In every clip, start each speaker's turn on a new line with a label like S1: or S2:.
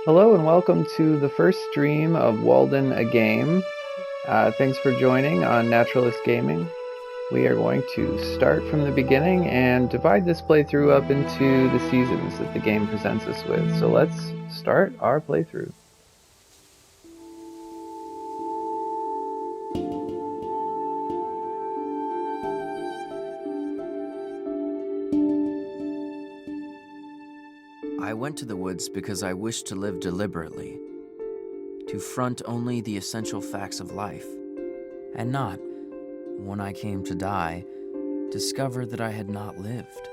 S1: Hello and welcome to the first stream of Walden a Game. Thanks for joining on Naturalist Gaming. We are going to start from the beginning and divide this playthrough up into the seasons that the game presents us with. So let's start our playthrough.
S2: I went to the woods because I wished to live deliberately, to front only the essential facts of life, and not, when I came to die, discover that I had not lived.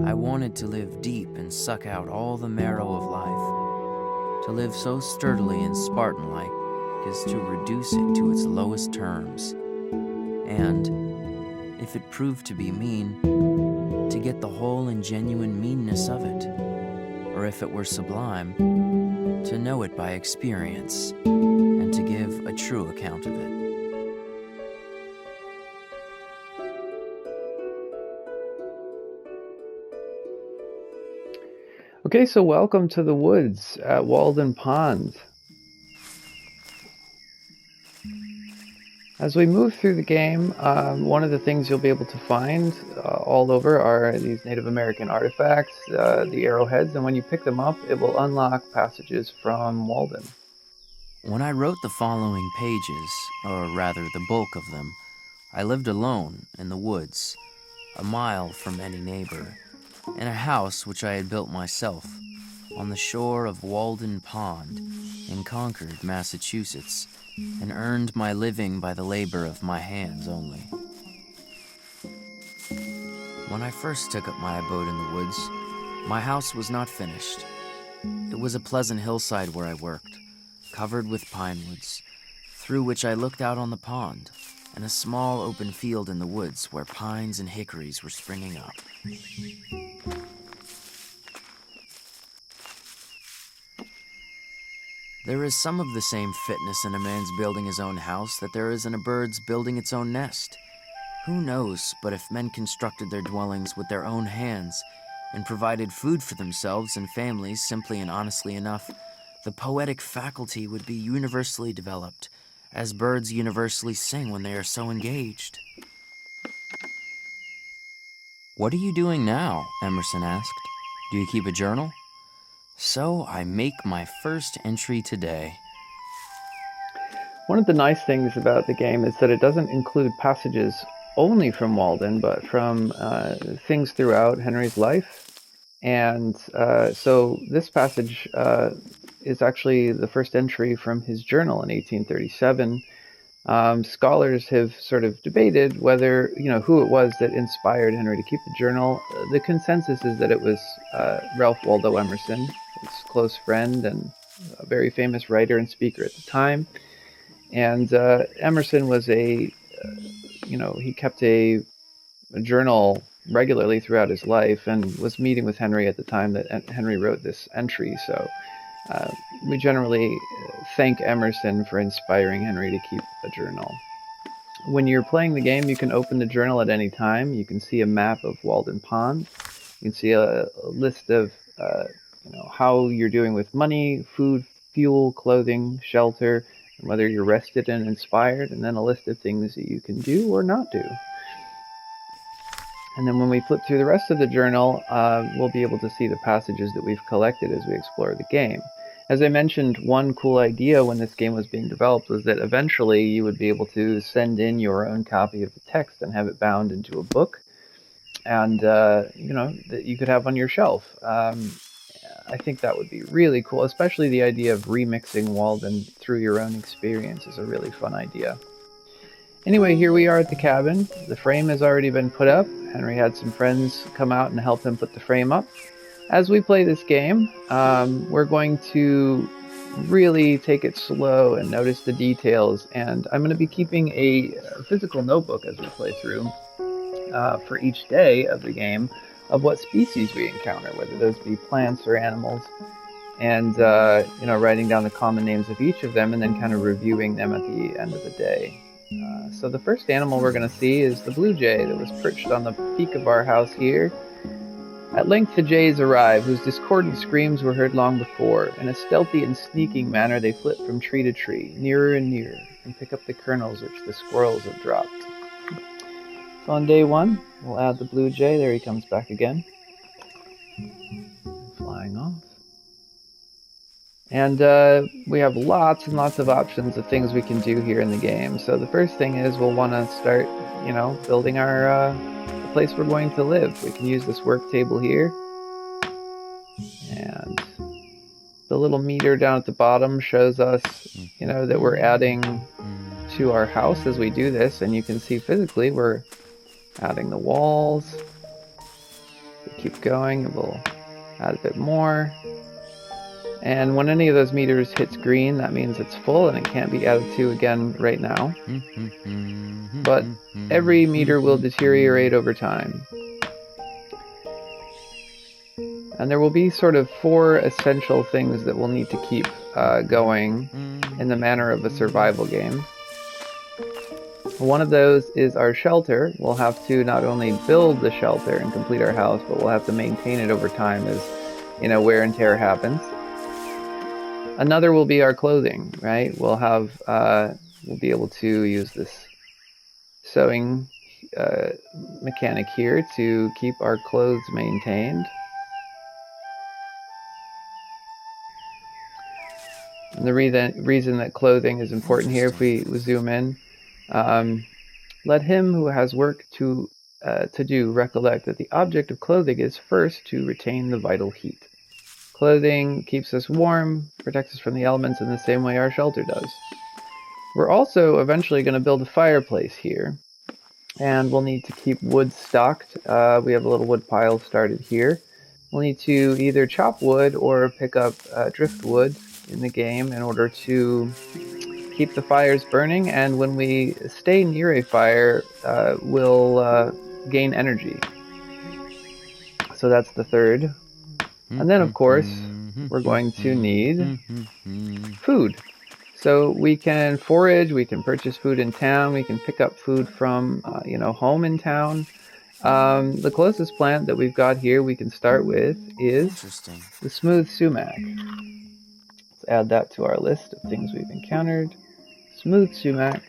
S2: I wanted to live deep and suck out all the marrow of life, to live so sturdily and Spartan-like as to reduce it to its lowest terms, and, if it proved to be mean, to get the whole and genuine meanness of it, or if it were sublime, to know it by experience, and to give a true account of it.
S1: Okay, so welcome to the woods at Walden Pond. As we move through the game, one of the things you'll be able to find all over are these Native American artifacts, the arrowheads, and when you pick them up, it will unlock passages from Walden.
S2: When I wrote the following pages, or rather the bulk of them, I lived alone in the woods, a mile from any neighbor, in a house which I had built myself, on the shore of Walden Pond, in Concord, Massachusetts, and earned my living by the labor of my hands only. When I first took up my abode in the woods, my house was not finished. It was a pleasant hillside where I worked, covered with pine woods, through which I looked out on the pond, and a small open field in the woods where pines and hickories were springing up. There is some of the same fitness in a man's building his own house that there is in a bird's building its own nest. Who knows but if men constructed their dwellings with their own hands and provided food for themselves and families simply and honestly enough, the poetic faculty would be universally developed, as birds universally sing when they are so engaged. "What are you doing now?" Emerson asked. "Do you keep a journal?" "So I make my first entry today."
S1: One of the nice things about the game is that it doesn't include passages only from Walden, but from things throughout Henry's life. And so this passage is actually the first entry from his journal in 1837. Scholars have sort of debated whether, who it was that inspired Henry to keep the journal. The consensus is that it was Ralph Waldo Emerson, his close friend and a very famous writer and speaker at the time. And Emerson was he kept a journal regularly throughout his life and was meeting with Henry at the time that Henry wrote this entry. So we generally thank Emerson for inspiring Henry to keep a journal. When you're playing the game, you can open the journal at any time. You can see a map of Walden Pond. You can see a list of how you're doing with money, food, fuel, clothing, shelter, and whether you're rested and inspired, and then a list of things that you can do or not do. And then when we flip through the rest of the journal, we'll be able to see the passages that we've collected as we explore the game. As I mentioned, one cool idea when this game was being developed was that eventually you would be able to send in your own copy of the text and have it bound into a book, and that you could have on your shelf. I think that would be really cool, especially the idea of remixing Walden through your own experience is a really fun idea. Anyway, here we are at the cabin. The frame has already been put up. Henry had some friends come out and help him put the frame up. As we play this game, we're going to really take it slow and notice the details. And I'm going to be keeping a physical notebook as we play through for each day of the game of what species we encounter, whether those be plants or animals, and writing down the common names of each of them and then kind of reviewing them at the end of the day. So the first animal we're going to see is the blue jay that was perched on the peak of our house here. At length the jays arrive, whose discordant screams were heard long before. In a stealthy and sneaking manner they flit from tree to tree, nearer and nearer, and pick up the kernels which the squirrels have dropped. So on day 1, we'll add the blue jay. There he comes back again. Flying off. And we have lots and lots of options of things we can do here in the game. So the first thing is we'll want to start, building our the place we're going to live. We can use this work table here. And the little meter down at the bottom shows us, that we're adding to our house as we do this. And you can see physically we're adding the walls. We keep going and we'll add a bit more. And when any of those meters hits green, that means it's full and it can't be added to again right now. But every meter will deteriorate over time. And there will be sort of 4 essential things that we'll need to keep going in the manner of a survival game. One of those is our shelter. We'll have to not only build the shelter and complete our house, but we'll have to maintain it over time as, wear and tear happens. Another will be our clothing, right? We'll be able to use this sewing mechanic here to keep our clothes maintained. And the reason that clothing is important here, if we zoom in, let him who has work to do recollect that the object of clothing is first to retain the vital heat. Clothing keeps us warm, protects us from the elements in the same way our shelter does. We're also eventually going to build a fireplace here, and we'll need to keep wood stocked. We have a little wood pile started here. We'll need to either chop wood or pick up driftwood in the game in order to keep the fires burning, and when we stay near a fire, we'll gain energy. So that's the third. And then, of course, we're going to need food. So we can forage, we can purchase food in town, we can pick up food from, home in town. The closest plant that we've got here we can start with is the smooth sumac. Let's add that to our list of things we've encountered. Smooth sumac.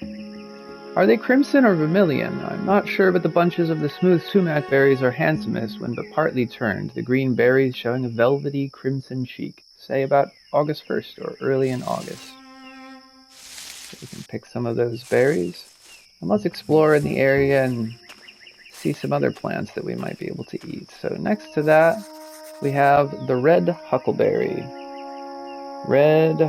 S1: Are they crimson or vermilion? I'm not sure, but the bunches of the smooth sumac berries are handsomest when but partly turned, the green berries showing a velvety crimson cheek, say about August 1st or early in August. So we can pick some of those berries. And let's explore in the area and see some other plants that we might be able to eat. So next to that, we have the red huckleberry. Red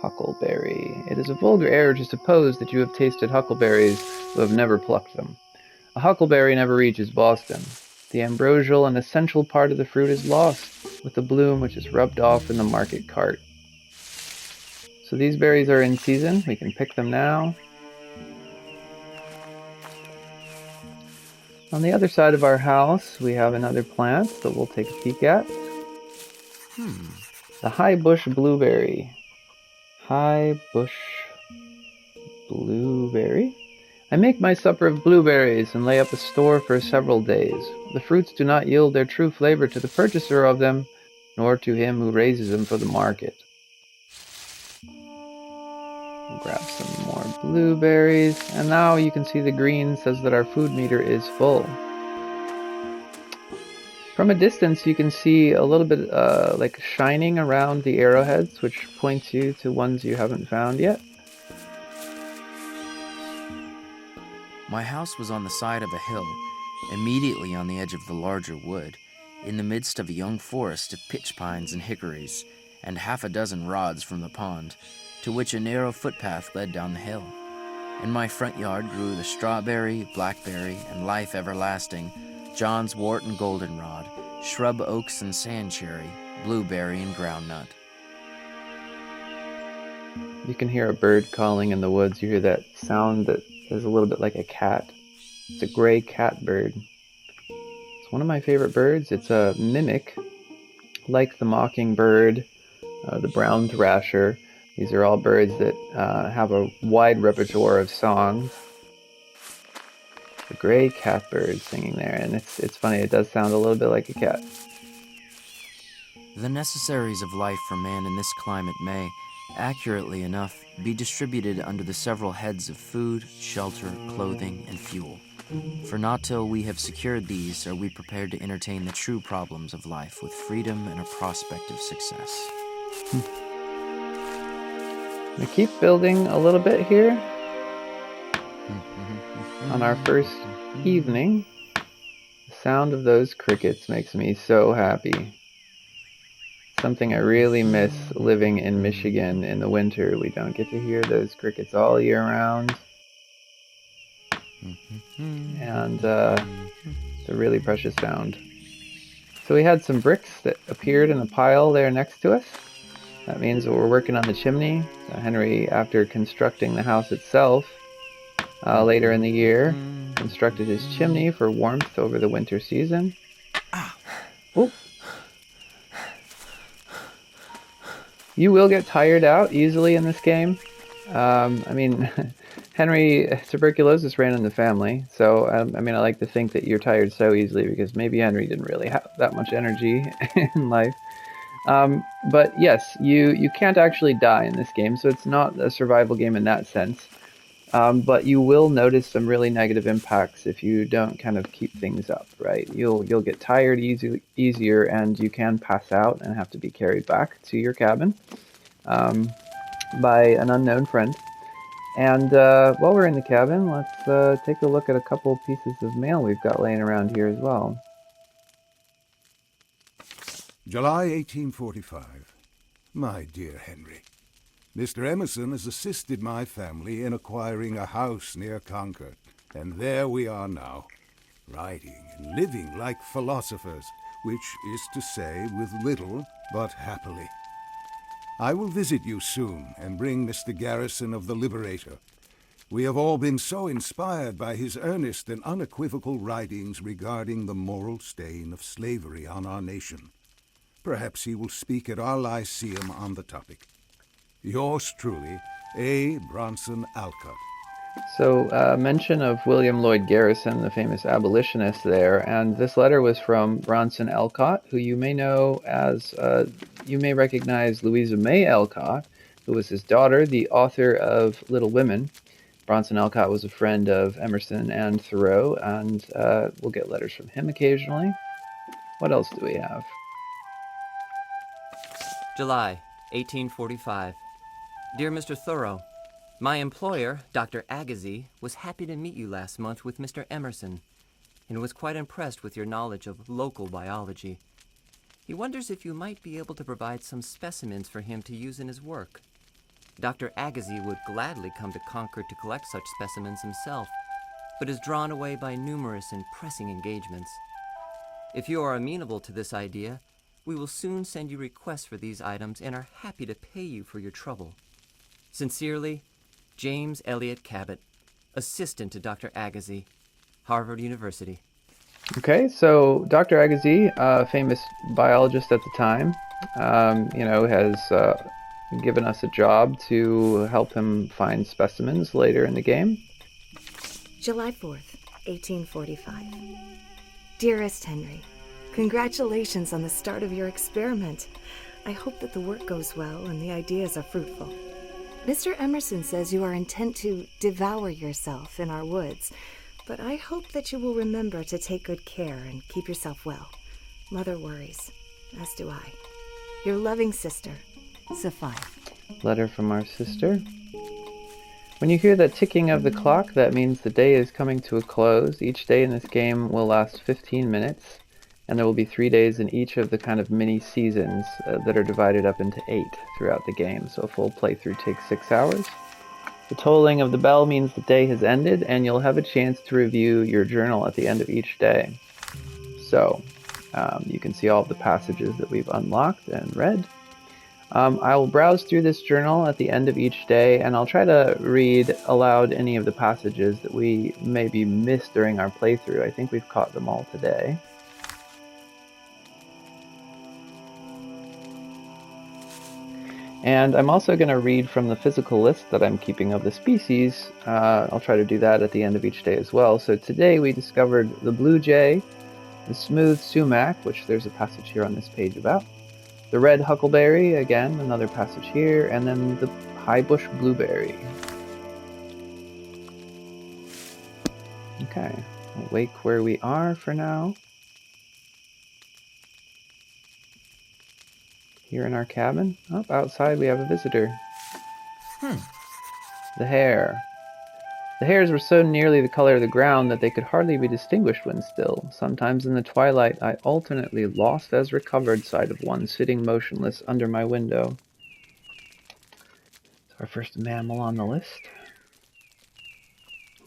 S1: huckleberry. It is a vulgar error to suppose that you have tasted huckleberries who have never plucked them. A huckleberry never reaches Boston. The ambrosial and essential part of the fruit is lost with the bloom which is rubbed off in the market cart. So these berries are in season. We can pick them now. On the other side of our house, we have another plant that we'll take a peek at. The high bush blueberry. High bush blueberry. I make my supper of blueberries and lay up a store for several days. The fruits do not yield their true flavor to the purchaser of them, nor to him who raises them for the market. We'll grab some more blueberries, and now you can see the green says that our food meter is full. From a distance, you can see a little bit like shining around the arrowheads, which points you to ones you haven't found yet.
S2: My house was on the side of a hill, immediately on the edge of the larger wood, in the midst of a young forest of pitch pines and hickories, and 6 rods from the pond, to which a narrow footpath led down the hill. In my front yard grew the strawberry, blackberry, and life everlasting, John's wort and goldenrod, shrub oaks and sand cherry, blueberry and groundnut.
S1: You can hear a bird calling in the woods. You hear that sound that is a little bit like a cat. It's a gray catbird. It's one of my favorite birds. It's a mimic, like the mockingbird, the brown thrasher. These are all birds that have a wide repertoire of songs. a gray catbird singing there, and it's funny. It does sound a little bit like a cat.
S2: The necessaries of life for man in this climate may, accurately enough, be distributed under the several heads of food, shelter, clothing, and fuel. For not till we have secured these are we prepared to entertain the true problems of life with freedom and a prospect of success.
S1: We keep building a little bit here on our first evening. The sound of those crickets makes me so happy. Something I really miss living in Michigan in the winter. We don't get to hear those crickets all year round. And it's a really precious sound. So we had some bricks that appeared in a pile there next to us. That means that we're working on the chimney. Henry, after constructing the house itself, later in the year, constructed his chimney for warmth over the winter season. Oh. You will get tired out easily in this game. Henry, tuberculosis ran in the family, so I like to think that you're tired so easily because maybe Henry didn't really have that much energy in life. But yes, you can't actually die in this game, so it's not a survival game in that sense. But you will notice some really negative impacts if you don't kind of keep things up, right? You'll get tired easier, and you can pass out and have to be carried back to your cabin by an unknown friend. And while we're in the cabin, let's take a look at a couple pieces of mail we've got laying around here as well.
S3: July 1845. My dear Henry, Mr. Emerson has assisted my family in acquiring a house near Concord, and there we are now, writing and living like philosophers, which is to say with little but happily. I will visit you soon and bring Mr. Garrison of the Liberator. We have all been so inspired by his earnest and unequivocal writings regarding the moral stain of slavery on our nation. Perhaps he will speak at our Lyceum on the topic. Yours truly, A. Bronson Alcott.
S1: So, mention of William Lloyd Garrison, the famous abolitionist there, and this letter was from Bronson Alcott, who you may know as, you may recognize Louisa May Alcott, who was his daughter, the author of Little Women. Bronson Alcott was a friend of Emerson and Thoreau, and we'll get letters from him occasionally. What else do we have?
S4: July, 1845. Dear Mr. Thoreau, my employer, Dr. Agassiz, was happy to meet you last month with Mr. Emerson, and was quite impressed with your knowledge of local biology. He wonders if you might be able to provide some specimens for him to use in his work. Dr. Agassiz would gladly come to Concord to collect such specimens himself, but is drawn away by numerous and pressing engagements. If you are amenable to this idea, we will soon send you requests for these items and are happy to pay you for your trouble. Sincerely, James Elliott Cabot, Assistant to Dr. Agassiz, Harvard University.
S1: Okay, so Dr. Agassiz, a famous biologist at the time, has given us a job to help him find specimens later in the game.
S5: July 4th, 1845. Dearest Henry, congratulations on the start of your experiment. I hope that the work goes well and the ideas are fruitful. Mr. Emerson says you are intent to devour yourself in our woods, but I hope that you will remember to take good care and keep yourself well. Mother worries, as do I. Your loving sister, Sophia.
S1: Letter from our sister. When you hear the ticking of the clock, that means the day is coming to a close. Each day in this game will last 15 minutes, and there will be 3 days in each of the kind of mini seasons that are divided up into 8 throughout the game. So a full playthrough takes 6 hours. The tolling of the bell means the day has ended, and you'll have a chance to review your journal at the end of each day. So you can see all of the passages that we've unlocked and read. I will browse through this journal at the end of each day, and I'll try to read aloud any of the passages that we maybe missed during our playthrough. I think we've caught them all today. And I'm also going to read from the physical list that I'm keeping of the species. I'll try to do that at the end of each day as well. So today we discovered the blue jay, the smooth sumac, which there's a passage here on this page about, the red huckleberry, again, another passage here, and then the high bush blueberry. Okay, we'll wake where we are for now. Here in our cabin. Oh, outside we have a visitor. The hare. The hares were so nearly the color of the ground that they could hardly be distinguished when still. Sometimes in the twilight I alternately lost as recovered sight of one sitting motionless under my window. It's our first mammal on the list.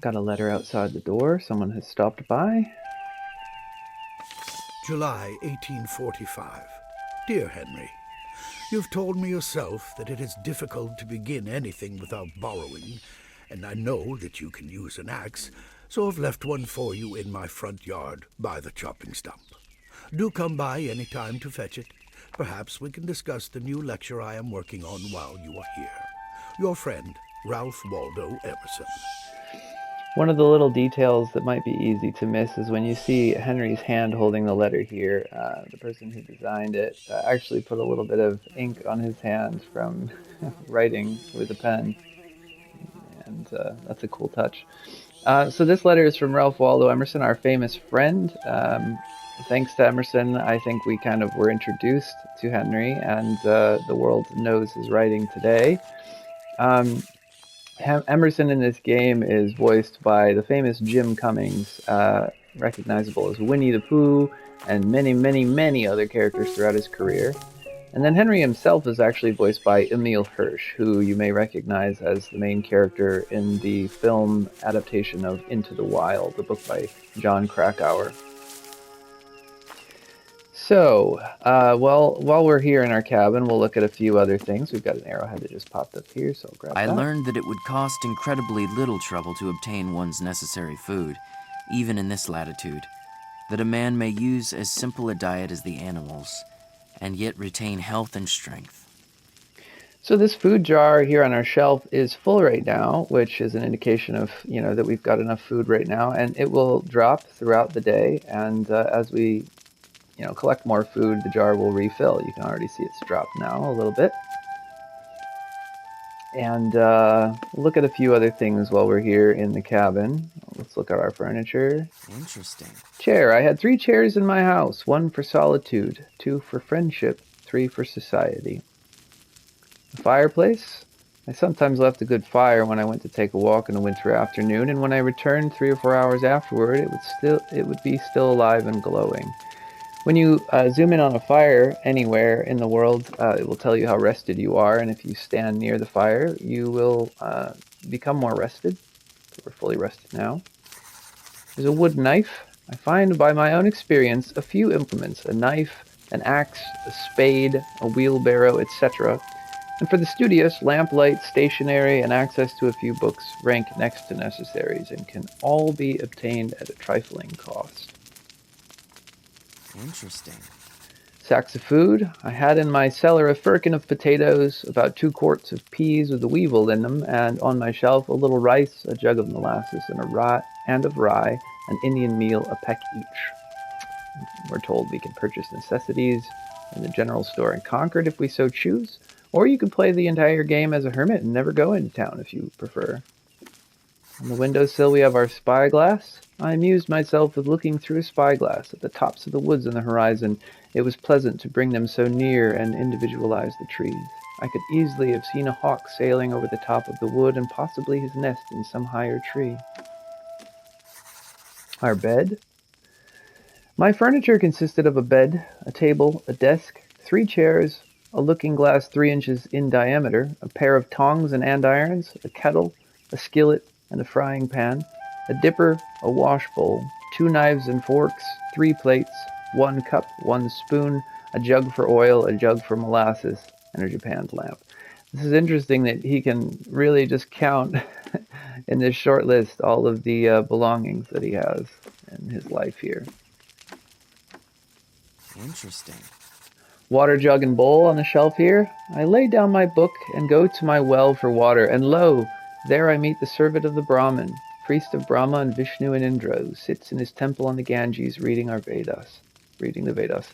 S1: Got a letter outside the door. Someone has stopped by.
S3: July 1845. Dear Henry, you've told me yourself that it is difficult to begin anything without borrowing, and I know that you can use an axe, so I've left one for you in my front yard by the chopping stump. Do come by any time to fetch it. Perhaps we can discuss the new lecture I am working on while you are here. Your friend, Ralph Waldo Emerson.
S1: One of the little details that might be easy to miss is when you see Henry's hand holding the letter here, the person who designed it actually put a little bit of ink on his hand from writing with a pen, and that's a cool touch. So this letter is from Ralph Waldo Emerson, our famous friend. Thanks to Emerson, I think we kind of were introduced to Henry, and the world knows his writing today. Emerson in this game is voiced by the famous Jim Cummings, recognizable as Winnie the Pooh and many, many, many other characters throughout his career. And then Henry himself is actually voiced by Emil Hirsch, who you may recognize as the main character in the film adaptation of Into the Wild, the book by John Krakauer. So, while we're here in our cabin, we'll look at a few other things. We've got an arrowhead that just popped up here, so I'll grab that.
S2: I learned that it would cost incredibly little trouble to obtain one's necessary food, even in this latitude. That a man may use as simple a diet as the animals, and yet retain health and strength.
S1: So this food jar here on our shelf is full right now, which is an indication of, that we've got enough food right now, and it will drop throughout the day, and as we collect more food, the jar will refill. You can already see it's dropped now a little bit. And look at a few other things while we're here in the cabin. Let's look at our furniture.
S2: Interesting.
S1: Chair. I had 3 chairs in my house. 1 for solitude, 2 for friendship, 3 for society. The fireplace. I sometimes left a good fire when I went to take a walk in a winter afternoon, and when I returned 3 or 4 hours afterward, it would be still alive and glowing. When you zoom in on a fire anywhere in the world, it will tell you how rested you are, and if you stand near the fire, you will become more rested. So we're fully rested now. There's a wood knife. I find by my own experience a few implements, a knife, an axe, a spade, a wheelbarrow, etc. And for the studious, lamplight, stationery, and access to a few books rank next to necessaries and can all be obtained at a trifling cost.
S2: Interesting.
S1: Sacks of food. I had in my cellar a firkin of potatoes, about 2 quarts of peas with a weevil in them, and on my shelf a little rice, a jug of molasses, and of rye, an Indian meal a peck each. We're told we can purchase necessities in the general store in Concord if we so choose, or you can play the entire game as a hermit and never go into town if you prefer. On the windowsill we have our spyglass. I amused myself with looking through a spyglass at the tops of the woods on the horizon. It was pleasant to bring them so near and individualize the trees. I could easily have seen a hawk sailing over the top of the wood and possibly his nest in some higher tree. Our bed. My furniture consisted of a bed, a table, a desk, 3 chairs, a looking glass 3 inches in diameter, a pair of tongs and andirons, a kettle, a skillet, and a frying pan, a dipper, a wash bowl, 2 knives and forks, 3 plates, 1 cup, 1 spoon, a jug for oil, a jug for molasses, and a japanned lamp. This is interesting that he can really just count in this short list all of the belongings that he has in his life here.
S2: Interesting.
S1: water jug and bowl on the shelf here. I lay down my book and go to my well for water, and lo, there I meet the servant of the Brahmin, priest of Brahma and Vishnu and Indra, who sits in his temple on the Ganges reading the Vedas.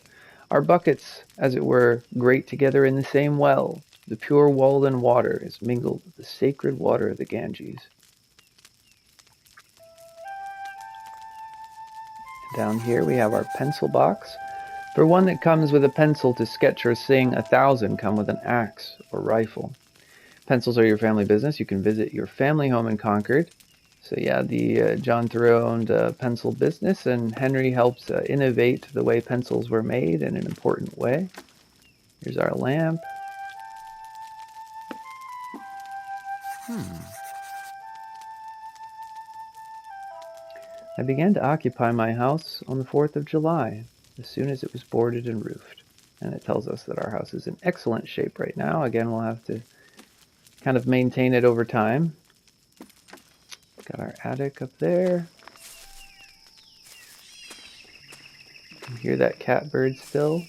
S1: Our buckets, as it were, grate together in the same well. The pure Walden water is mingled with the sacred water of the Ganges. Down here we have our pencil box. For one that comes with a pencil to sketch or sing, 1,000 come with an axe or rifle. Pencils are your family business. You can visit your family home in Concord. So yeah, the John Thoreau owned a pencil business, and Henry helped innovate the way pencils were made in an important way. Here's our lamp. I began to occupy my house on the 4th of July, as soon as it was boarded and roofed. And it tells us that our house is in excellent shape right now. Again, we'll have to kind of maintain it over time. Got our attic up there. You can hear that catbird still.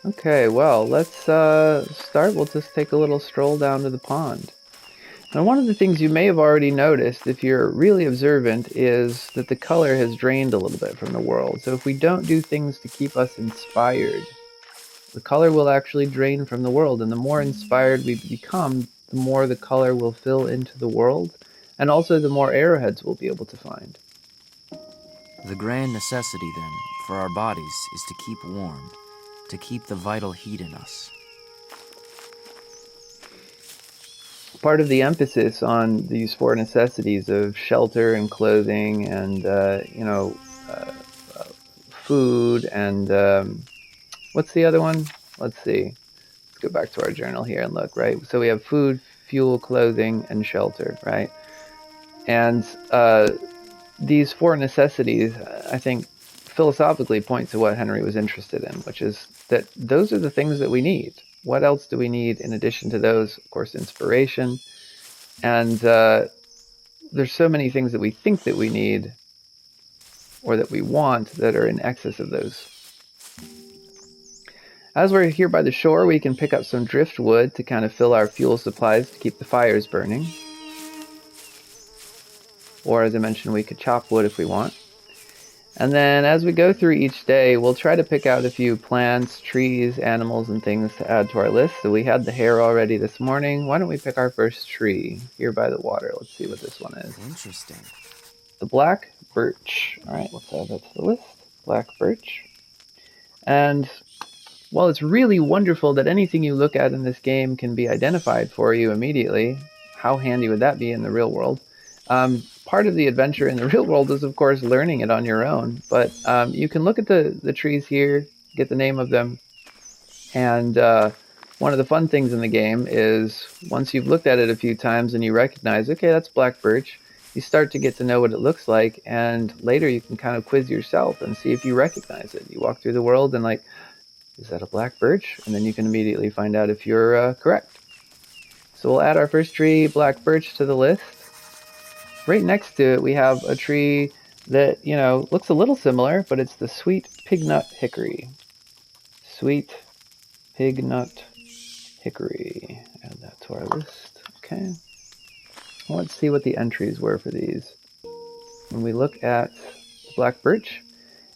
S1: Okay, well, let's start. We'll just take a little stroll down to the pond. And one of the things you may have already noticed, if you're really observant, is that the color has drained a little bit from the world. So if we don't do things to keep us inspired, the color will actually drain from the world. And the more inspired we become, the more the color will fill into the world. And also the more arrowheads we'll be able to find.
S2: The grand necessity, then, for our bodies is to keep warm, to keep the vital heat in us.
S1: Part of the emphasis on these four necessities of shelter and clothing and, food and, what's the other one? Let's see. Let's go back to our journal here and look, right? So we have food, fuel, clothing, and shelter, right? And these four necessities, I think, philosophically point to what Henry was interested in, which is that those are the things that we need. What else do we need in addition to those? Of course, inspiration. And there's so many things that we think that we need or that we want that are in excess of those. As we're here by the shore, we can pick up some driftwood to kind of fill our fuel supplies to keep the fires burning. Or, as I mentioned, we could chop wood if we want. And then as we go through each day, we'll try to pick out a few plants, trees, animals, and things to add to our list. So we had the hare already this morning. Why don't we pick our first tree here by the water? Let's see what this one is.
S2: Interesting.
S1: The black birch. All right, let's add that to the list. Black birch. And while it's really wonderful that anything you look at in this game can be identified for you immediately, how handy would that be in the real world? Part of the adventure in the real world is, of course, learning it on your own. But you can look at the trees here, get the name of them. And one of the fun things in the game is once you've looked at it a few times and you recognize, okay, that's black birch, you start to get to know what it looks like. And later you can kind of quiz yourself and see if you recognize it. You walk through the world and like, is that a black birch? And then you can immediately find out if you're correct. So we'll add our first tree, black birch, to the list. Right next to it, we have a tree that, looks a little similar, but it's the sweet pignut hickory. Sweet pignut hickory. Add that to our list. Okay. Let's see what the entries were for these. When we look at black birch,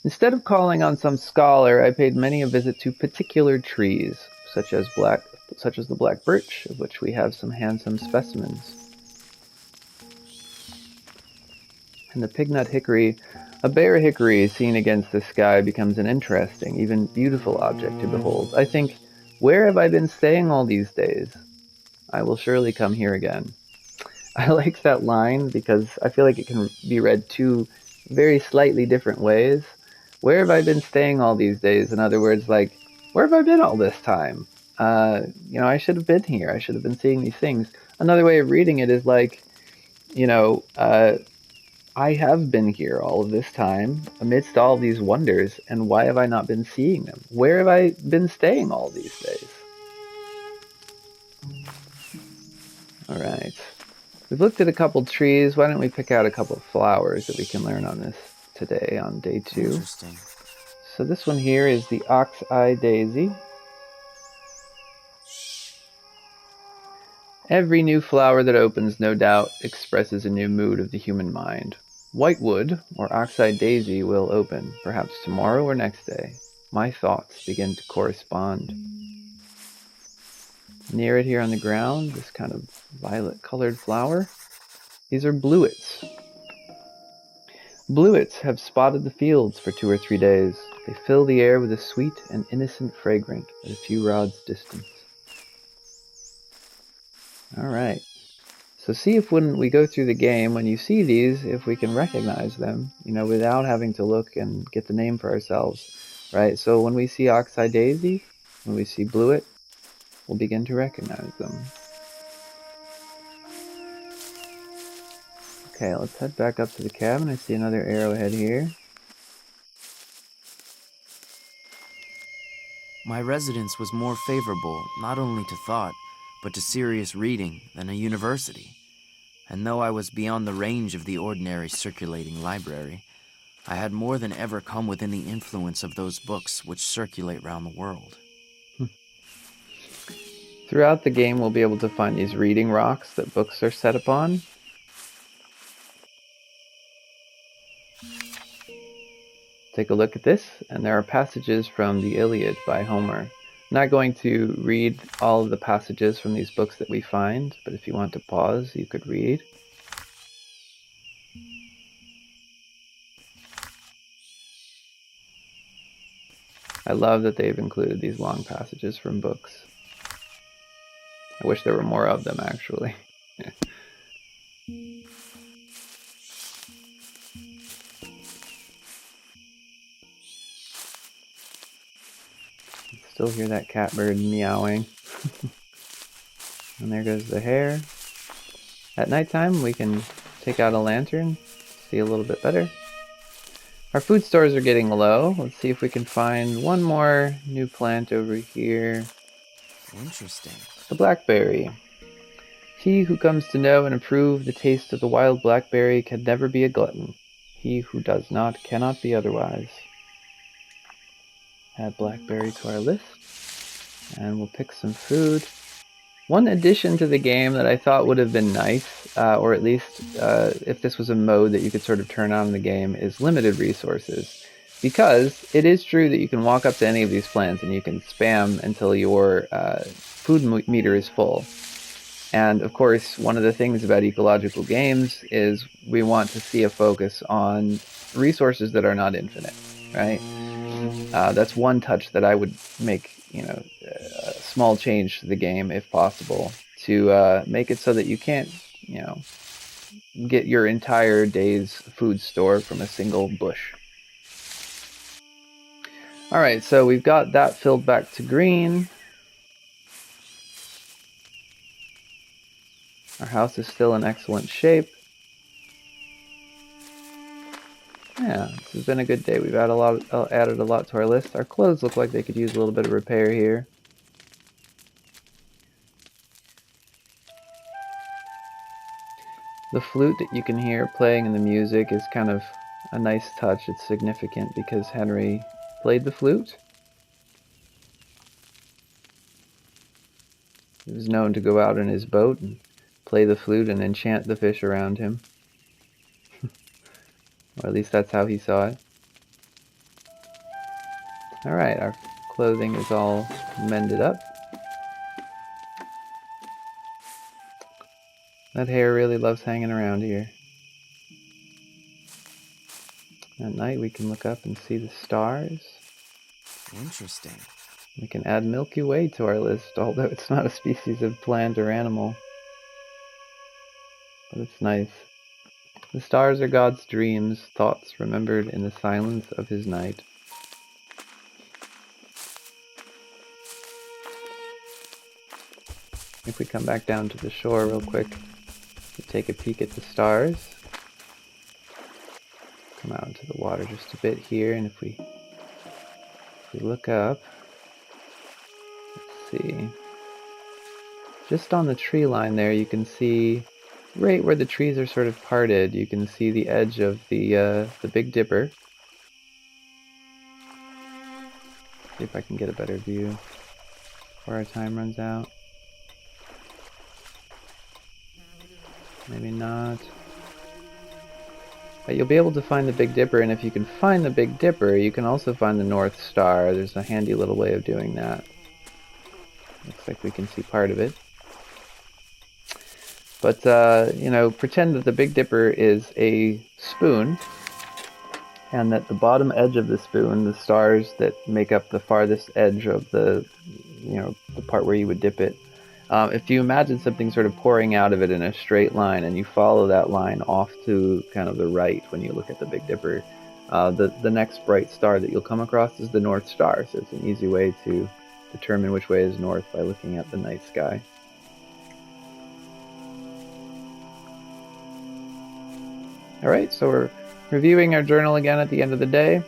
S1: instead of calling on some scholar, I paid many a visit to particular trees, such as the black birch, of which we have some handsome specimens. And the pignut hickory, a bare hickory seen against the sky, becomes an interesting, even beautiful object to behold. I think, where have I been staying all these days? I will surely come here again. I like that line because I feel like it can be read two very slightly different ways. Where have I been staying all these days? In other words, like, where have I been all this time? I should have been here. I should have been seeing these things. Another way of reading it is like, I have been here all of this time, amidst all these wonders, and why have I not been seeing them? Where have I been staying all these days? All right. We've looked at a couple trees. Why don't we pick out a couple of flowers that we can learn on this today on day 2.
S2: Interesting.
S1: So this one here is the ox-eye daisy. Every new flower that opens, no doubt, expresses a new mood of the human mind. Whitewood, or ox-eye daisy, will open, perhaps tomorrow or next day. My thoughts begin to correspond. Near it here on the ground, this kind of violet-colored flower, these are bluets. Bluets have spotted the fields for 2 or 3 days. They fill the air with a sweet and innocent fragrance at a few rods' distance. Alright, so see if when we go through the game, when you see these, if we can recognize them, without having to look and get the name for ourselves, right? So when we see ox-eye daisy, when we see bluet, we'll begin to recognize them. Okay, let's head back up to the cabin. I see another arrowhead here.
S2: My residence was more favorable not only to thought, but to serious reading than a university. And though I was beyond the range of the ordinary circulating library, I had more than ever come within the influence of those books which circulate round the world.
S1: Throughout the game, we'll be able to find these reading rocks that books are set upon. Take a look at this, and there are passages from the Iliad by Homer. I'm not going to read all of the passages from these books that we find, but if you want to pause, you could read. I love that they've included these long passages from books. I wish there were more of them, actually. Still hear that catbird meowing. And there goes the hare. At nighttime, we can take out a lantern, see a little bit better. Our food stores are getting low. Let's see if we can find one more new plant over here.
S2: Interesting.
S1: The blackberry. He who comes to know and approve the taste of the wild blackberry can never be a glutton. He who does not cannot be otherwise. Add blackberry to our list, and we'll pick some food. One addition to the game that I thought would have been nice, or at least if this was a mode that you could sort of turn on in the game, is limited resources. Because it is true that you can walk up to any of these plants and you can spam until your food meter is full. And of course, one of the things about ecological games is we want to see a focus on resources that are not infinite, right? That's one touch that I would make, a small change to the game if possible, to make it so that you can't, get your entire day's food store from a single bush. All right, so we've got that filled back to green. Our house is still in excellent shape. Yeah, this has been a good day. We've added a lot to our list. Our clothes look like they could use a little bit of repair here. The flute that you can hear playing in the music is kind of a nice touch. It's significant because Henry played the flute. He was known to go out in his boat and play the flute and enchant the fish around him. Or at least that's how he saw it. Alright, our clothing is all mended up. That hare really loves hanging around here. At night we can look up and see the stars.
S2: Interesting.
S1: We can add Milky Way to our list, although it's not a species of plant or animal. But it's nice. The stars are God's dreams, thoughts remembered in the silence of his night. If we come back down to the shore real quick, we take a peek at the stars. Come out into the water just a bit here, and if we look up, let's see. Just on the tree line there, you can see right where the trees are sort of parted, you can see the edge of the Big Dipper. See if I can get a better view before our time runs out. Maybe not. But you'll be able to find the Big Dipper, and if you can find the Big Dipper, you can also find the North Star. There's a handy little way of doing that. Looks like we can see part of it. But, pretend that the Big Dipper is a spoon, and that the bottom edge of the spoon, the stars that make up the farthest edge of the part where you would dip it, if you imagine something sort of pouring out of it in a straight line, and you follow that line off to kind of the right when you look at the Big Dipper, the next bright star that you'll come across is the North Star. So it's an easy way to determine which way is north by looking at the night sky. All right, so we're reviewing our journal again at the end of the day.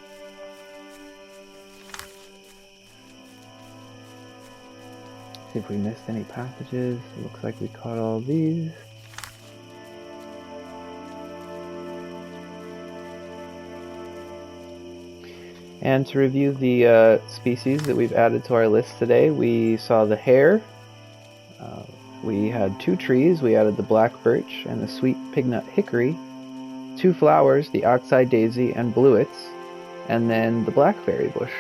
S1: See if we missed any passages. It looks like we caught all these. And to review the species that we've added to our list today, we saw the hare. We had 2 trees. We added the black birch and the sweet pignut hickory. 2 flowers, the oxeye daisy and bluets, and then the blackberry bush.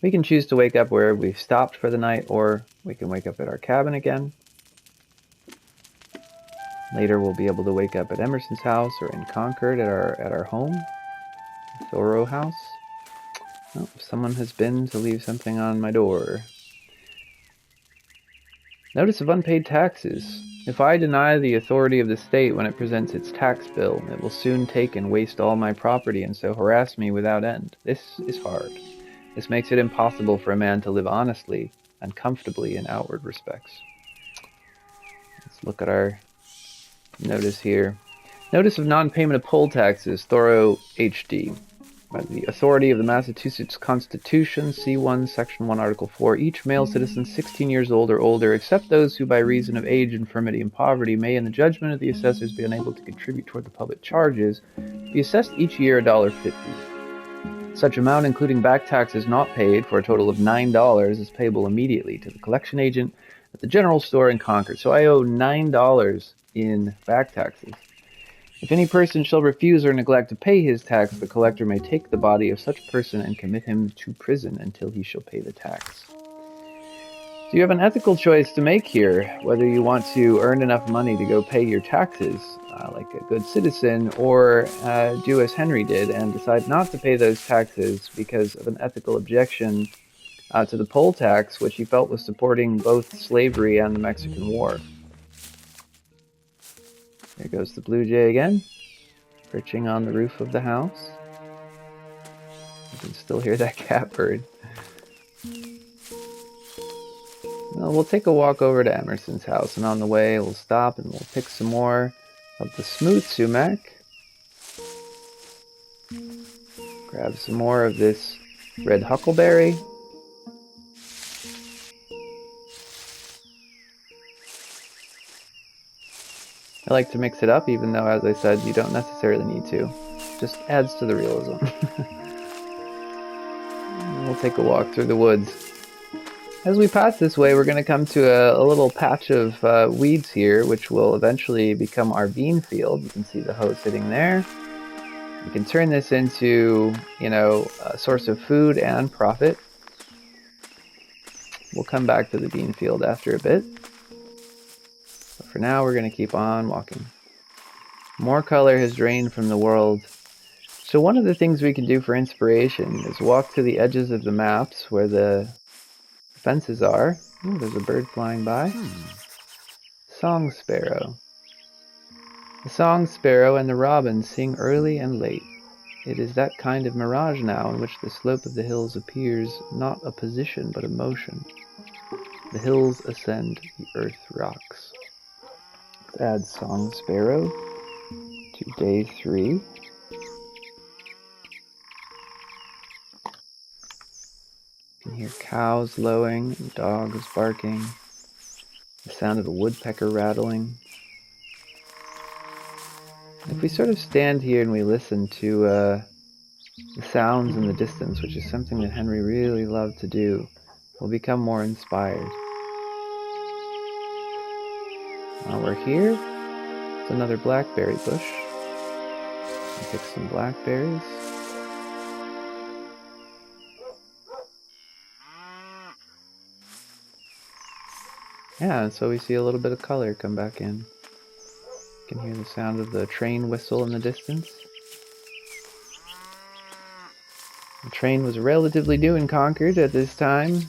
S1: We can choose to wake up where we've stopped for the night, or we can wake up at our cabin again. Later we'll be able to wake up at Emerson's house or in Concord at our home, the Thoreau house. Oh, someone has been to leave something on my door. Notice of unpaid taxes. If I deny the authority of the state when it presents its tax bill, it will soon take and waste all my property and so harass me without end. This is hard. This makes it impossible for a man to live honestly and comfortably in outward respects. Let's look at our notice here. Notice of non-payment of poll taxes, Thoreau H.D. By the authority of the Massachusetts Constitution, C1, Section 1, Article 4, each male citizen 16 years old or older, except those who by reason of age, infirmity, and poverty may, in the judgment of the assessors, be unable to contribute toward the public charges, be assessed each year $1.50. Such amount, including back taxes not paid, for a total of $9, is payable immediately to the collection agent at the general store in Concord. So I owe $9 in back taxes. If any person shall refuse or neglect to pay his tax, the collector may take the body of such person and commit him to prison until he shall pay the tax. So you have an ethical choice to make here, whether you want to earn enough money to go pay your taxes, like a good citizen, or do as Henry did and decide not to pay those taxes because of an ethical objection to the poll tax, which he felt was supporting both slavery and the Mexican War. There goes the blue jay again, perching on the roof of the house. You can still hear that catbird. Well, we'll take a walk over to Emerson's house, and on the way we'll stop and we'll pick some more of the smooth sumac. Grab some more of this red huckleberry. I like to mix it up, even though, as I said, you don't necessarily need to. It just adds to the realism. We'll take a walk through the woods. As we pass this way, we're going to come to a little patch of weeds here, which will eventually become our bean field. You can see the hoe sitting there. We can turn this into, a source of food and profit. We'll come back to the bean field after a bit. But for now, we're going to keep on walking. More color has drained from the world. So one of the things we can do for inspiration is walk to the edges of the maps where the fences are. Ooh, there's a bird flying by. Song sparrow. The song sparrow and the robin sing early and late. It is that kind of mirage now in which the slope of the hills appears not a position but a motion. The hills ascend, the earth rocks. Let's add song sparrow to day 3. You can You hear cows lowing and dogs barking, the sound of a woodpecker rattling. If we sort of stand here and we listen to the sounds in the distance, which is something that Henry really loved to do, we'll become more inspired. While we're here, it's another blackberry bush. We'll pick some blackberries. Yeah, and so we see a little bit of color come back in. You can hear the sound of the train whistle in the distance. The train was relatively new in Concord at this time.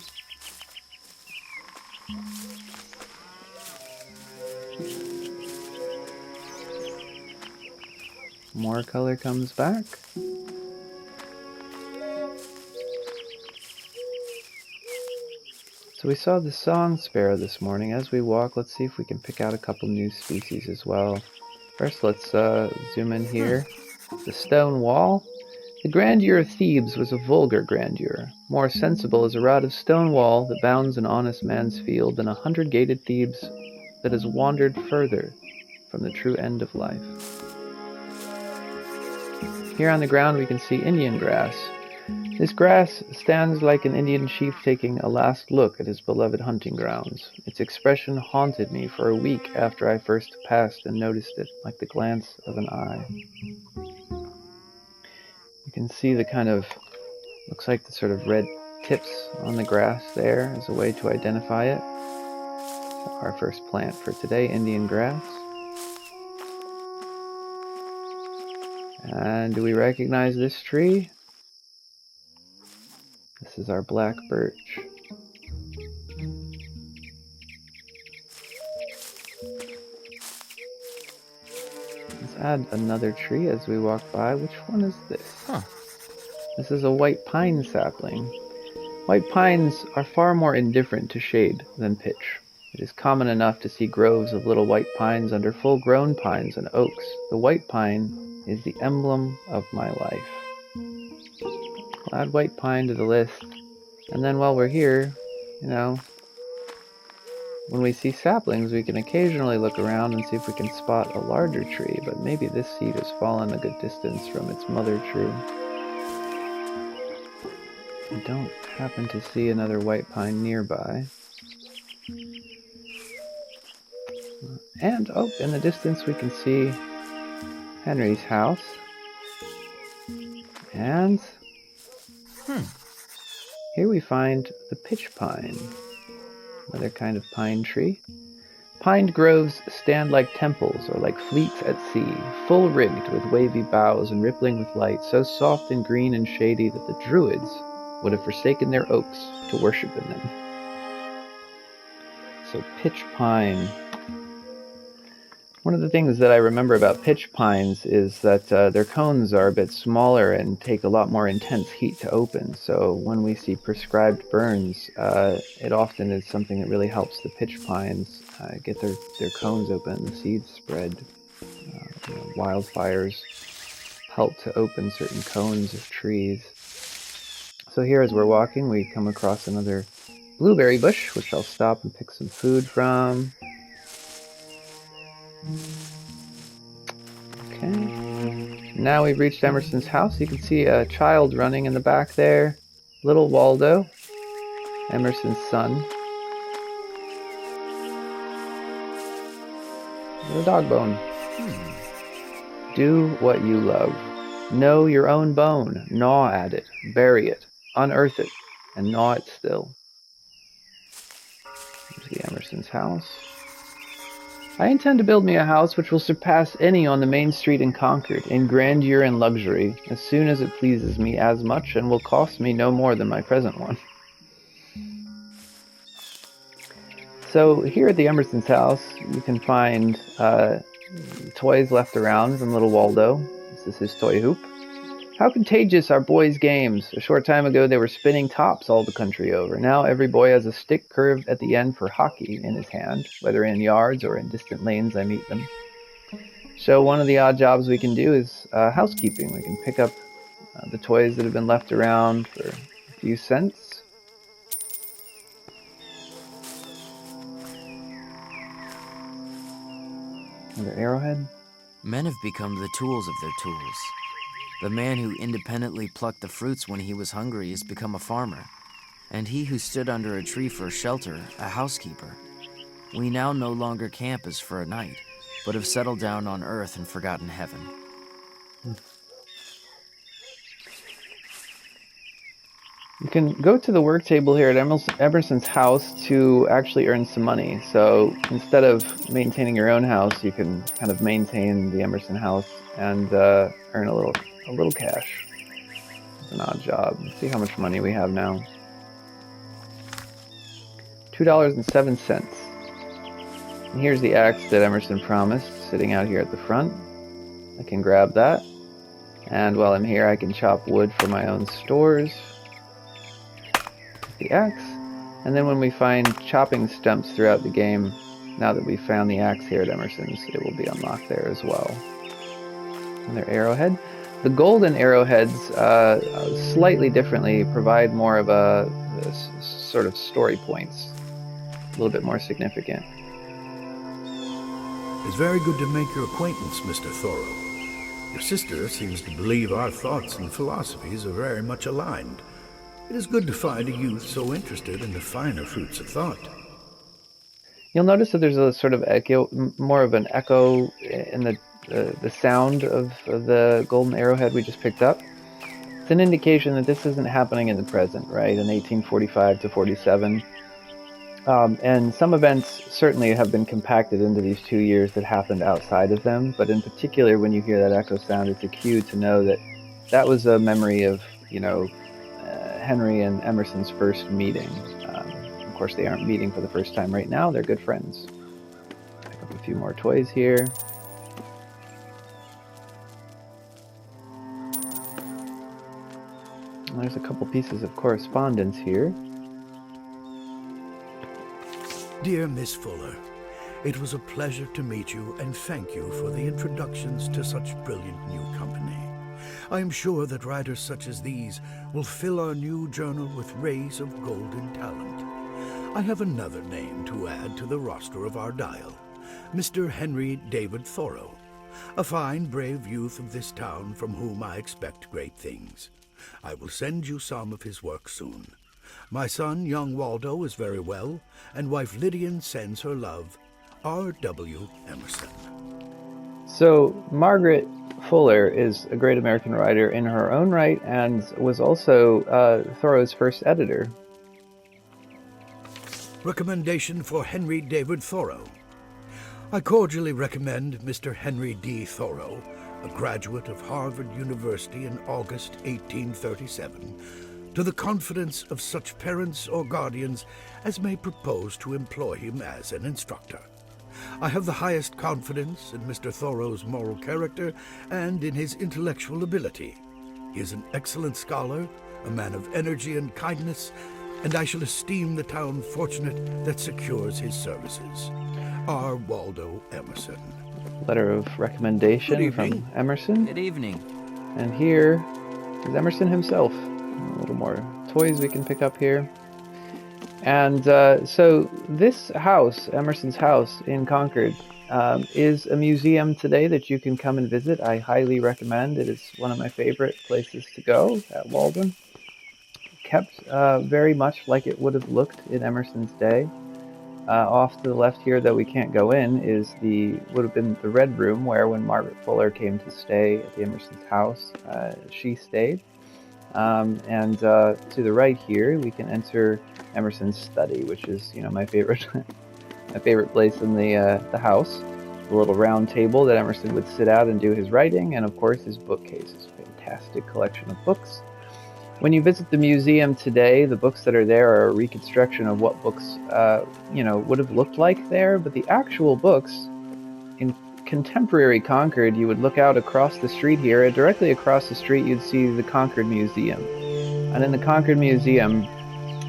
S1: More color comes back. So we saw the song sparrow this morning. As we walk, let's see if we can pick out a couple new species as well. First, let's zoom in here. The stone wall. The grandeur of Thebes was a vulgar grandeur. More sensible is a rod of stone wall that bounds an honest man's field than 100-gated Thebes that has wandered further from the true end of life. Here on the ground we can see Indian grass. This grass stands like an Indian chief taking a last look at his beloved hunting grounds. Its expression haunted me for a week after I first passed and noticed it, like the glance of an eye. You can see the kind of, looks like the sort of red tips on the grass there as a way to identify it. So our first plant for today, Indian grass. And do we recognize this tree? This is our black birch. Let's add another tree as we walk by. Which one is this? This is a white pine sapling. White pines are far more indifferent to shade than pitch. It is common enough to see groves of little white pines under full-grown pines and oaks. The white pine is the emblem of my life. I'll add white pine to the list. And then while we're here, when we see saplings, we can occasionally look around and see if we can spot a larger tree, but maybe this seed has fallen a good distance from its mother tree. I don't happen to see another white pine nearby. And, in the distance we can see Henry's house. And here we find the pitch pine, another kind of pine tree. Pined groves stand like temples or like fleets at sea, full rigged with wavy boughs and rippling with light, so soft and green and shady that the Druids would have forsaken their oaks to worship in them. So pitch pine. One of the things that I remember about pitch pines is that their cones are a bit smaller and take a lot more intense heat to open. So when we see prescribed burns, it often is something that really helps the pitch pines get their cones open, the seeds spread. Wildfires help to open certain cones of trees. So here as we're walking, we come across another blueberry bush, which I'll stop and pick some food from. Okay. Now we've reached Emerson's house. You can see a child running in the back there. Little Waldo, Emerson's son. A dog bone. Do what you love. Know your own bone. Gnaw at it. Bury it. Unearth it. And gnaw it still. Here's the Emerson's house. I intend to build me a house which will surpass any on the main street in Concord, in grandeur and luxury, as soon as it pleases me as much, and will cost me no more than my present one. So here at the Emerson's house, you can find toys left around from little Waldo. This is his toy hoop. How contagious are boys' games! A short time ago they were spinning tops all the country over. Now every boy has a stick curved at the end for hockey in his hand, whether in yards or in distant lanes I meet them. So one of the odd jobs we can do is housekeeping. We can pick up the toys that have been left around for a few cents. Another arrowhead.
S2: Men have become the tools of their tools. The man who independently plucked the fruits when he was hungry has become a farmer, and he who stood under a tree for shelter, a housekeeper. We now no longer camp as for a night, but have settled down on earth and forgotten heaven.
S1: You can go to the work table here at Emerson's house to actually earn some money. So instead of maintaining your own house, you can kind of maintain the Emerson house and earn a little cash. It's an odd job. Let's see how much money we have now. $2.07. And here's the axe that Emerson promised, sitting out here at the front. I can grab that. And while I'm here, I can chop wood for my own stores. The axe, and then when we find chopping stumps throughout the game, now that we've found the axe here at Emerson's, it will be unlocked there as well. Another arrowhead. The golden arrowheads, slightly differently, provide more of a sort of story points, a little bit more significant.
S6: It's very good to make your acquaintance, Mr. Thoreau. Your sister seems to believe our thoughts and philosophies are very much aligned. It is good to find a youth so interested in the finer fruits of thought.
S1: You'll notice that there's a sort of echo, more of an echo in the sound of the golden arrowhead we just picked up. It's an indication that this isn't happening in the present, right, in 1845 to 47. And some events certainly have been compacted into these 2 years that happened outside of them, but in particular, when you hear that echo sound, it's a cue to know that that was a memory of, Henry and Emerson's first meeting. Of course, they aren't meeting for the first time right now. They're good friends. Pick up a few more toys here. And there's a couple pieces of correspondence here.
S6: Dear Miss Fuller, it was a pleasure to meet you, and thank you for the introductions to such brilliant new company. I am sure that writers such as these will fill our new journal with rays of golden talent. I have another name to add to the roster of our dial, Mr. Henry David Thoreau, a fine, brave youth of this town from whom I expect great things. I will send you some of his work soon. My son, young Waldo, is very well, and wife Lydian sends her love. R.W. Emerson.
S1: So, Margaret Fuller is a great American writer in her own right and was also Thoreau's first editor.
S6: Recommendation for Henry David Thoreau. I cordially recommend Mr. Henry D. Thoreau, a graduate of Harvard University in August 1837, to the confidence of such parents or guardians as may propose to employ him as an instructor. I have the highest confidence in Mr. Thoreau's moral character and in his intellectual ability. He is an excellent scholar, a man of energy and kindness, and I shall esteem the town fortunate that secures his services. R. Waldo Emerson.
S1: Letter of recommendation from Emerson.
S2: Good evening.
S1: And here is Emerson himself. A little more toys we can pick up here. And so this house, Emerson's house in Concord, is a museum today that you can come and visit. I highly recommend. It is one of my favorite places to go at Walden. Kept very much like it would have looked in Emerson's day. Off to the left here, though we can't go in, would have been the Red Room, where when Margaret Fuller came to stay at the Emerson's house, she stayed. And to the right here, we can enter Emerson's study, which is, my favorite, my favorite place in the house. The little round table that Emerson would sit at and do his writing, and of course his bookcase. His fantastic collection of books. When you visit the museum today, the books that are there are a reconstruction of what books, would have looked like there. But the actual books in contemporary Concord, you would look out across the street here, and directly across the street you'd see the Concord Museum. And in the Concord Museum,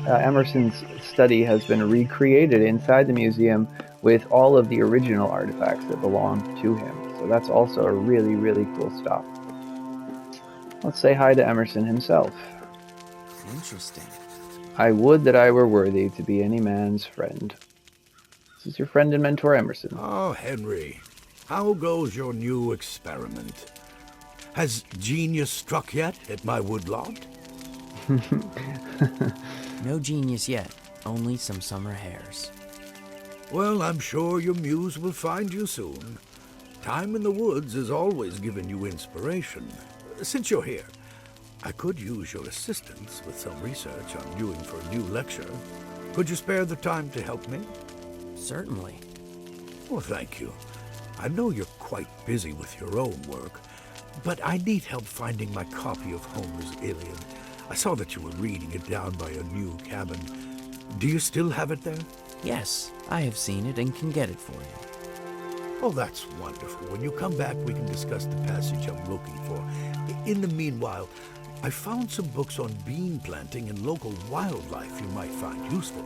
S1: Emerson's study has been recreated inside the museum with all of the original artifacts that belong to him. So that's also a really, really cool stop. Let's say hi to Emerson himself.
S2: Interesting.
S1: I would that I were worthy to be any man's friend. This is your friend and mentor, Emerson.
S6: Oh, Henry. How goes your new experiment? Has genius struck yet at my woodlot?
S2: No genius yet, only some summer hairs.
S6: Well, I'm sure your muse will find you soon. Time in the woods has always given you inspiration. Since you're here, I could use your assistance with some research I'm doing for a new lecture. Could you spare the time to help me?
S2: Certainly.
S6: Well, thank you. I know you're quite busy with your own work, but I need help finding my copy of Homer's Iliad. I saw that you were reading it down by a new cabin. Do you still have it there?
S2: Yes, I have seen it and can get it for you.
S6: Oh, that's wonderful. When you come back, we can discuss the passage I'm looking for. In the meanwhile, I found some books on bean planting and local wildlife you might find useful.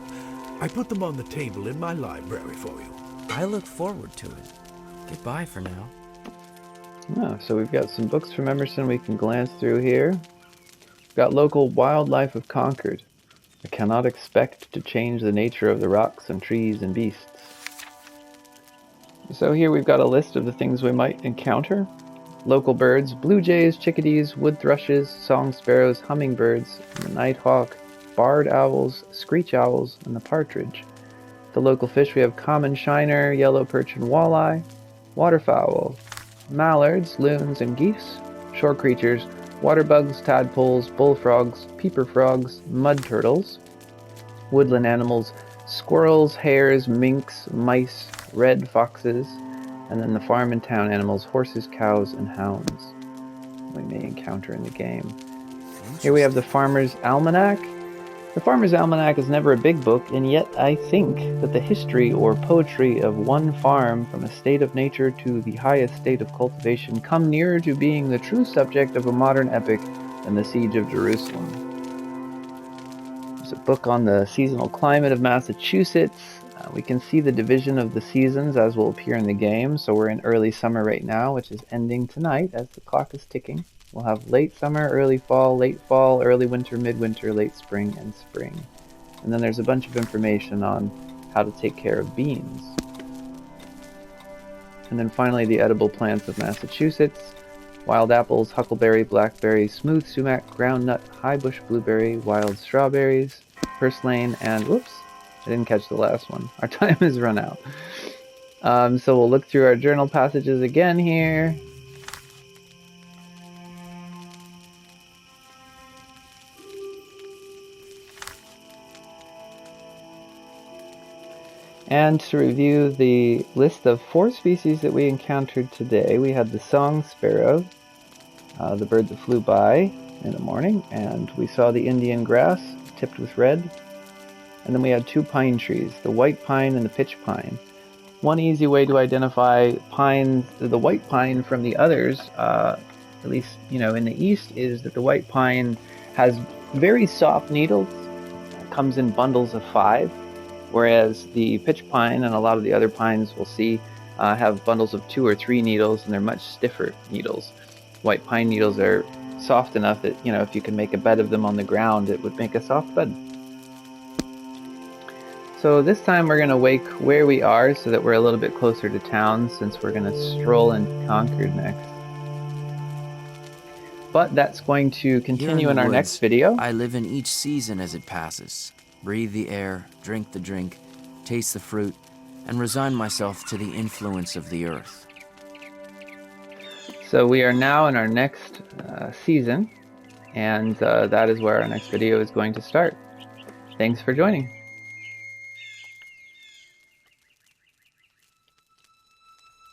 S6: I put them on the table in my library for you.
S2: I look forward to it. Goodbye for now.
S1: Oh, so we've got some books from Emerson we can glance through here. We've got Local Wildlife of Concord. I cannot expect to change the nature of the rocks and trees and beasts. So here we've got a list of the things we might encounter. Local birds, blue jays, chickadees, wood thrushes, song sparrows, hummingbirds, the nighthawk, barred owls, screech owls, and the partridge. The local fish we have common shiner, yellow perch and walleye, waterfowl, mallards, loons, and geese, shore creatures, water bugs, tadpoles, bullfrogs, peeper frogs, mud turtles, woodland animals, squirrels, hares, minks, mice, red foxes, and then the farm and town animals, horses, cows, and hounds we may encounter in the game. Here we have the Farmer's Almanac. The Farmer's Almanac is never a big book, and yet I think that the history or poetry of one farm from a state of nature to the highest state of cultivation come nearer to being the true subject of a modern epic than the Siege of Jerusalem. There's a book on the seasonal climate of Massachusetts. We can see the division of the seasons as will appear in the game. So we're in early summer right now, which is ending tonight as the clock is ticking. We'll have late summer, early fall, early winter, midwinter, late spring, and spring. And then there's a bunch of information on how to take care of beans. And then finally the edible plants of Massachusetts. Wild apples, huckleberry, blackberry, smooth sumac, groundnut, high bush blueberry, wild strawberries, purslane, and whoops, I didn't catch the last one. Our time has run out. So we'll look through our journal passages again here. And to review the list of 4 species that we encountered today, we had the song sparrow, the bird that flew by in the morning, and we saw the Indian grass tipped with red. And then we had 2 pine trees, the white pine and the pitch pine. One easy way to identify pines, the white pine from the others, at least in the east, is that the white pine has very soft needles, comes in bundles of 5. Whereas the pitch pine and a lot of the other pines we'll see have bundles of 2 or 3 needles, and they're much stiffer needles. White pine needles are soft enough that, if you can make a bed of them on the ground, it would make a soft bed. So this time we're going to wake where we are so that we're a little bit closer to town, since we're going to stroll into Concord next. But that's going to continue in our next video.
S2: I live in each season as it passes. Breathe the air, drink the drink, taste the fruit, and resign myself to the influence of the earth.
S1: So we are now in our next season, and that is where our next video is going to start. Thanks for joining.